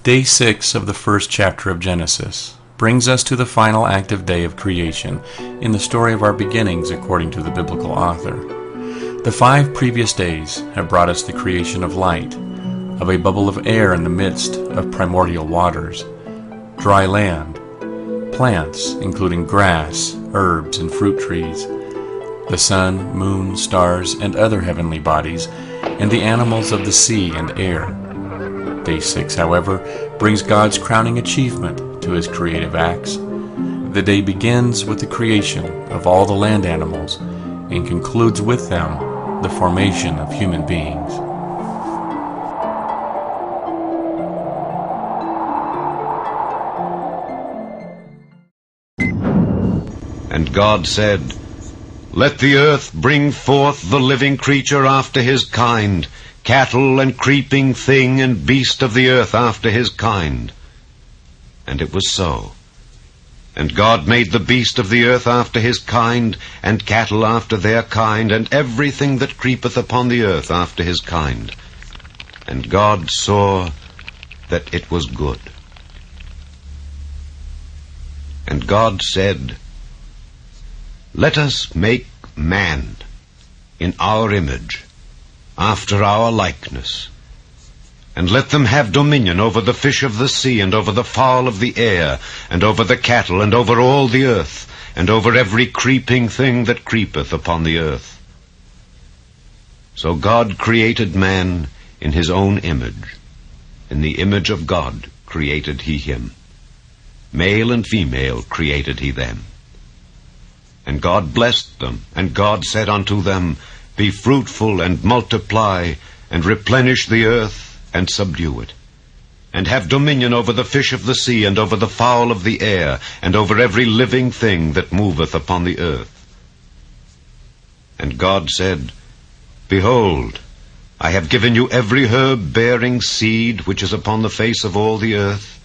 Day 6 of the first chapter of Genesis brings us to the final active day of creation in the story of our beginnings according to the biblical author. The 5 previous days have brought us the creation of light, of a bubble of air in the midst of primordial waters, dry land, plants including grass, herbs, and fruit trees, the sun, moon, stars, and other heavenly bodies, and the animals of the sea and air. Day 6, however, brings God's crowning achievement to his creative acts. The day begins with the creation of all the land animals and concludes with them the formation of human beings. And God said, "Let the earth bring forth the living creature after his kind, cattle and creeping thing and beast of the earth after his kind." And it was so. And God made the beast of the earth after his kind, and cattle after their kind, and everything that creepeth upon the earth after his kind. And God saw that it was good. And God said, "Let us make man in our image, after our likeness, and let them have dominion over the fish of the sea, and over the fowl of the air, and over the cattle, and over all the earth, and over every creeping thing that creepeth upon the earth." So God created man in his own image. In the image of God created he him. Male and female created he them. And God blessed them, and God said unto them, "Be fruitful, and multiply, and replenish the earth, and subdue it, and have dominion over the fish of the sea, and over the fowl of the air, and over every living thing that moveth upon the earth." And God said, "Behold, I have given you every herb bearing seed which is upon the face of all the earth,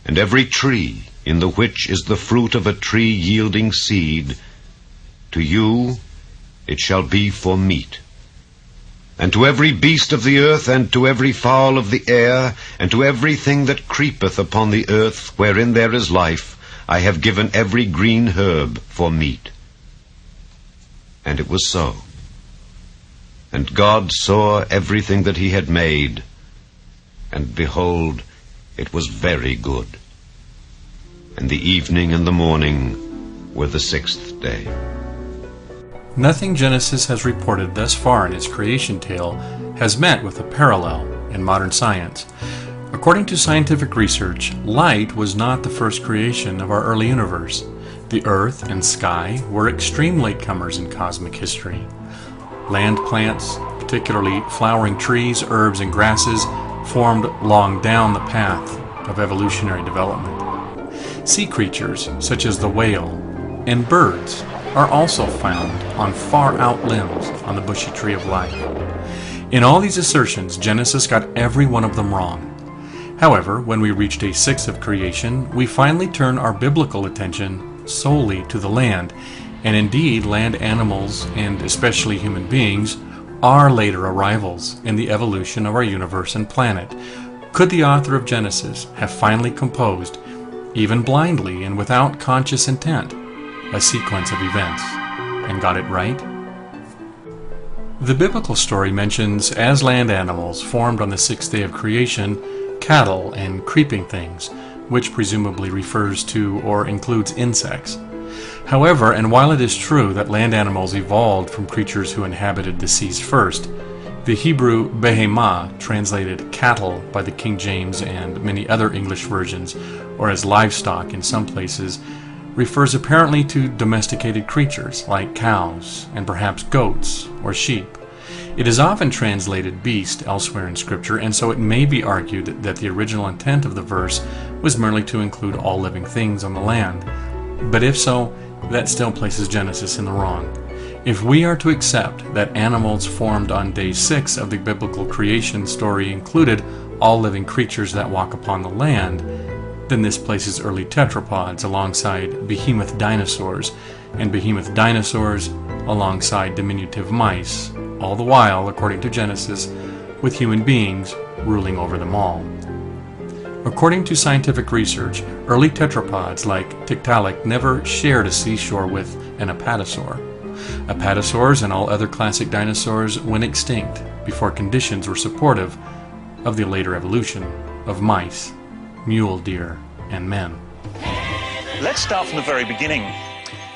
and every tree in the which is the fruit of a tree yielding seed. To you it shall be for meat. And to every beast of the earth, and to every fowl of the air, and to everything that creepeth upon the earth, wherein there is life, I have given every green herb for meat." And it was so. And God saw everything that he had made, and behold, it was very good. And the evening and the morning were the 6th day. Nothing Genesis has reported thus far in its creation tale has met with a parallel in modern science. According to scientific research, light was not the first creation of our early universe. The earth and sky were extreme latecomers in cosmic history. Land plants, particularly flowering trees, herbs, and grasses, formed long down the path of evolutionary development. Sea creatures, such as the whale, and birds are also found on far out limbs on the bushy tree of life. In all these assertions, Genesis got every one of them wrong. However, when we reach day 6 of creation, we finally turn our biblical attention solely to the land, and indeed land animals, and especially human beings, are later arrivals in the evolution of our universe and planet. Could the author of Genesis have finally composed, even blindly and without conscious intent, a sequence of events, and got it right? The biblical story mentions as land animals formed on the 6th day of creation, cattle and creeping things, which presumably refers to or includes insects. However, and while it is true that land animals evolved from creatures who inhabited the seas first, the Hebrew behemah, translated cattle by the King James and many other English versions, or as livestock in some places, refers apparently to domesticated creatures like cows and perhaps goats or sheep. It is often translated beast elsewhere in Scripture, and so it may be argued that the original intent of the verse was merely to include all living things on the land. But if so, that still places Genesis in the wrong. If we are to accept that animals formed on day 6 of the biblical creation story included all living creatures that walk upon the land, then this places early tetrapods alongside behemoth dinosaurs, and behemoth dinosaurs alongside diminutive mice, all the while, according to Genesis, with human beings ruling over them all. According to scientific research, early tetrapods like Tiktaalik never shared a seashore with an apatosaur. Apatosaurs and all other classic dinosaurs went extinct before conditions were supportive of the later evolution of mice, mule deer, and men. Let's start from the very beginning.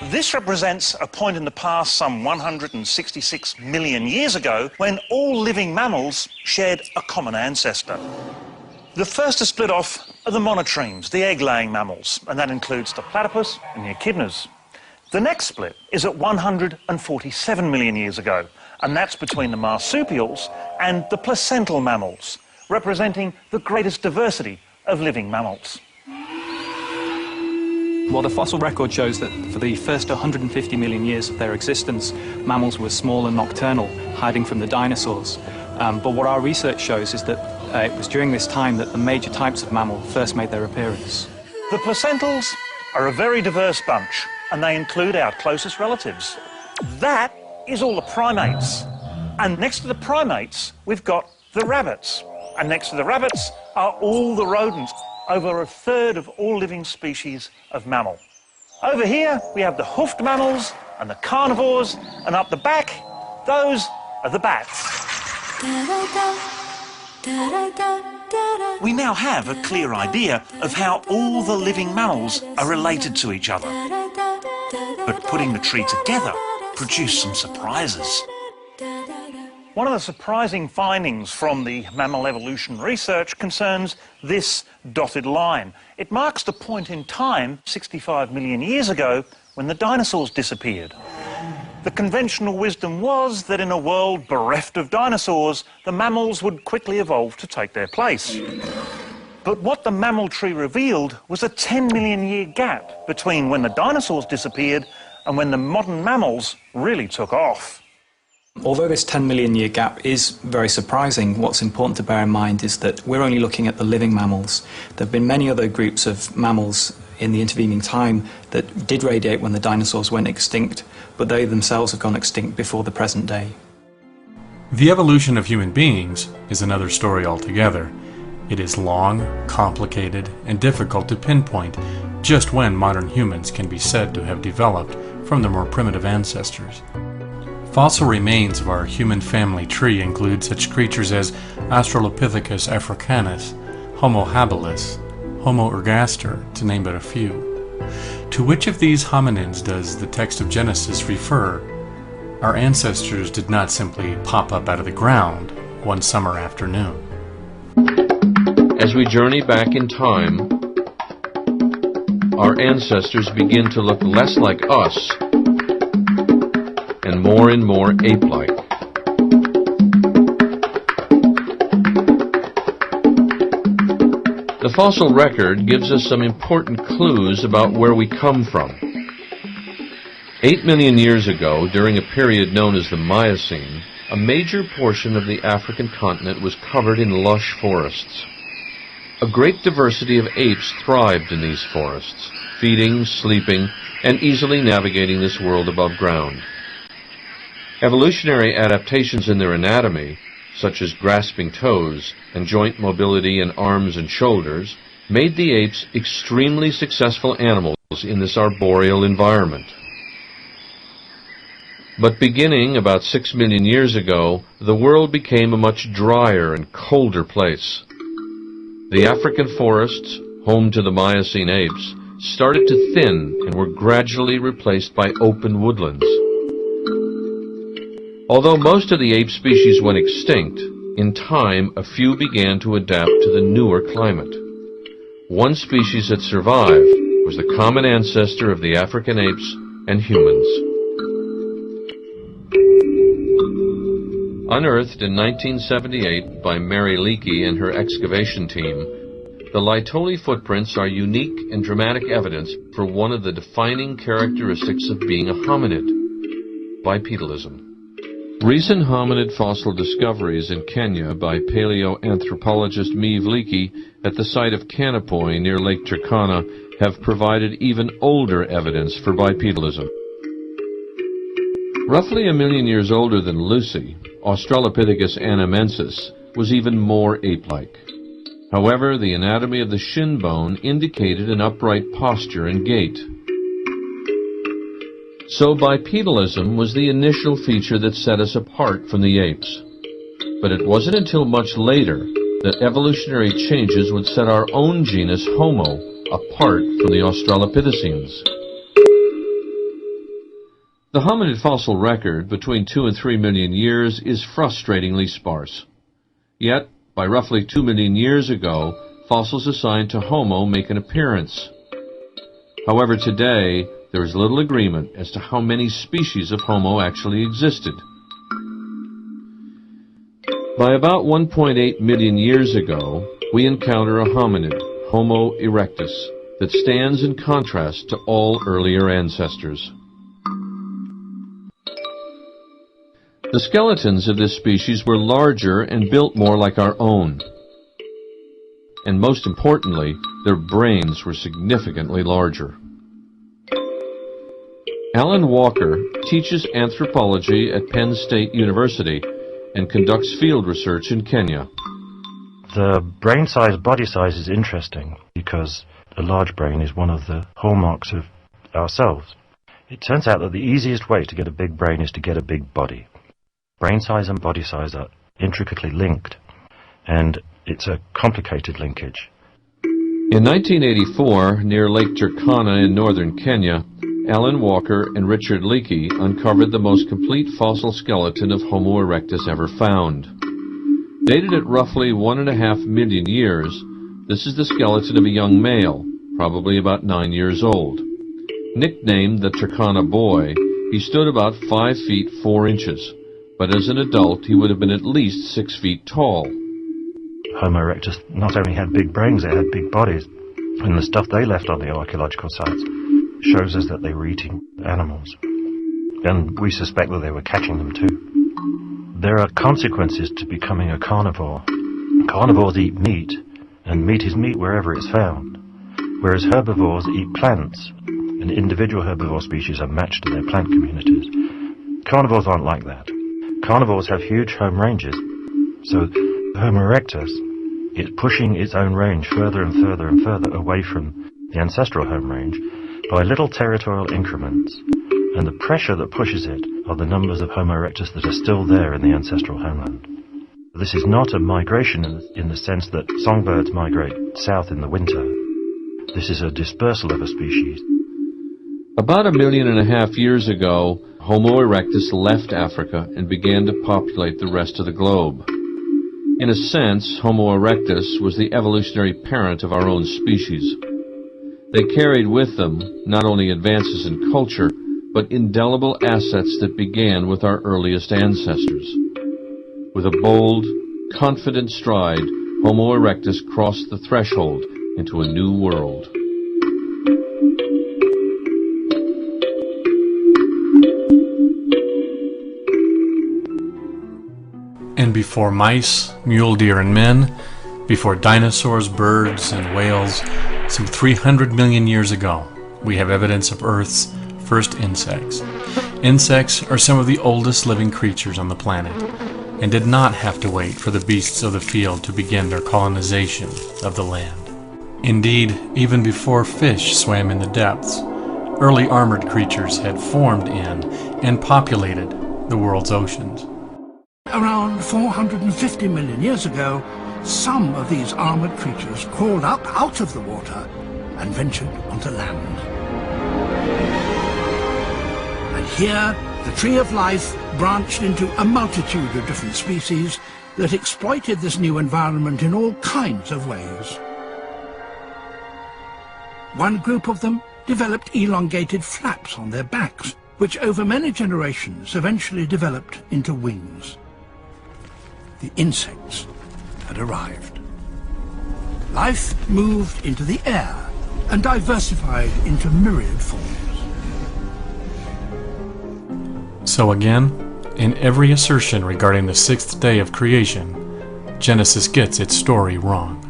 This represents a point in the past some 166 million years ago when all living mammals shared a common ancestor. The first to split off are the monotremes, the egg-laying mammals, and that includes the platypus and the echidnas. The next split is at 147 million years ago, and that's between the marsupials and the placental mammals, representing the greatest diversity of living mammals. Well, the fossil record shows that for the first 150 million years of their existence, mammals were small and nocturnal, hiding from the dinosaurs. But what our research shows is that it was during this time that the major types of mammal first made their appearance. The placentals are a very diverse bunch, and they include our closest relatives. That is all the primates. And next to the primates, we've got the rabbits. And next to the rabbits are all the rodents, over a third of all living species of mammal. Over here, we have the hoofed mammals and the carnivores, and up the back, those are the bats. We now have a clear idea of how all the living mammals are related to each other. But putting the tree together produced some surprises. One of the surprising findings from the mammal evolution research concerns this dotted line. It marks the point in time, 65 million years ago, when the dinosaurs disappeared. The conventional wisdom was that in a world bereft of dinosaurs, the mammals would quickly evolve to take their place. But what the mammal tree revealed was a 10 million year gap between when the dinosaurs disappeared and when the modern mammals really took off. Although this 10 million year gap is very surprising, what's important to bear in mind is that we're only looking at the living mammals. There have been many other groups of mammals in the intervening time that did radiate when the dinosaurs went extinct, but they themselves have gone extinct before the present day. The evolution of human beings is another story altogether. It is long, complicated, and difficult to pinpoint just when modern humans can be said to have developed from their more primitive ancestors. Fossil remains of our human family tree include such creatures as Australopithecus africanus, Homo habilis, Homo ergaster, to name but a few. To which of these hominins does the text of Genesis refer? Our ancestors did not simply pop up out of the ground one summer afternoon. As we journey back in time, our ancestors begin to look less like us and more ape-like. The fossil record gives us some important clues about where we come from. 8 million years ago, during a period known as the Miocene, a major portion of the African continent was covered in lush forests. A great diversity of apes thrived in these forests, feeding, sleeping, and easily navigating this world above ground. Evolutionary adaptations in their anatomy, such as grasping toes and joint mobility in arms and shoulders, made the apes extremely successful animals in this arboreal environment. But beginning about 6 million years ago, the world became a much drier and colder place. The African forests, home to the Miocene apes, started to thin and were gradually replaced by open woodlands. Although most of the ape species went extinct, in time a few began to adapt to the newer climate. One species that survived was the common ancestor of the African apes and humans. Unearthed in 1978 by Mary Leakey and her excavation team, the Laetoli footprints are unique and dramatic evidence for one of the defining characteristics of being a hominid: bipedalism. Recent hominid fossil discoveries in Kenya by paleoanthropologist Meve Leakey at the site of Kanapoi near Lake Turkana have provided even older evidence for bipedalism. Roughly 1 million years older than Lucy, Australopithecus anamensis was even more ape-like. However, the anatomy of the shin bone indicated an upright posture and gait. So bipedalism was the initial feature that set us apart from the apes. But it wasn't until much later that evolutionary changes would set our own genus Homo apart from the Australopithecines. The hominid fossil record between 2 and 3 million years is frustratingly sparse. Yet, by roughly 2 million years ago, fossils assigned to Homo make an appearance. However, today, there is little agreement as to how many species of Homo actually existed. By about 1.8 million years ago, we encounter a hominid, Homo erectus, that stands in contrast to all earlier ancestors. The skeletons of this species were larger and built more like our own. And most importantly, their brains were significantly larger. Alan Walker teaches anthropology at Penn State University and conducts field research in Kenya. The brain size, body size is interesting because a large brain is one of the hallmarks of ourselves. It turns out that the easiest way to get a big brain is to get a big body. Brain size and body size are intricately linked, and it's a complicated linkage. In 1984, near Lake Turkana in northern Kenya, Alan Walker and Richard Leakey uncovered the most complete fossil skeleton of Homo erectus ever found. Dated at roughly 1.5 million years, this is the skeleton of a young male, probably about 9 years old. Nicknamed the Turkana Boy, he stood about 5 feet 4 inches. But as an adult, he would have been at least 6 feet tall. Homo erectus not only had big brains, they had big bodies. And the stuff they left on the archaeological sites shows us that they were eating animals. And we suspect that they were catching them too. There are consequences to becoming a carnivore. Carnivores eat meat, and meat is meat wherever it's found. Whereas herbivores eat plants, and individual herbivore species are matched to their plant communities. Carnivores aren't like that. Carnivores have huge home ranges, so Homo erectus is pushing its own range further and further and further away from the ancestral home range by little territorial increments, and the pressure that pushes it are the numbers of Homo erectus that are still there in the ancestral homeland. This is not a migration in the sense that songbirds migrate south in the winter. This is a dispersal of a species. About 1.5 million years ago, Homo erectus left Africa and began to populate the rest of the globe. In a sense, Homo erectus was the evolutionary parent of our own species. They carried with them not only advances in culture, but indelible assets that began with our earliest ancestors. With a bold, confident stride, Homo erectus crossed the threshold into a new world. And before mice, mule deer, and men, before dinosaurs, birds, and whales, some 300 million years ago, we have evidence of Earth's first insects. Insects are some of the oldest living creatures on the planet, and did not have to wait for the beasts of the field to begin their colonization of the land. Indeed, even before fish swam in the depths, early armored creatures had formed in and populated the world's oceans. Around 450 million years ago, some of these armored creatures crawled up out of the water and ventured onto land. And here, the tree of life branched into a multitude of different species that exploited this new environment in all kinds of ways. One group of them developed elongated flaps on their backs, which over many generations eventually developed into wings. The insects had arrived. Life moved into the air and diversified into myriad forms. So again, in every assertion regarding the sixth day of creation, Genesis gets its story wrong.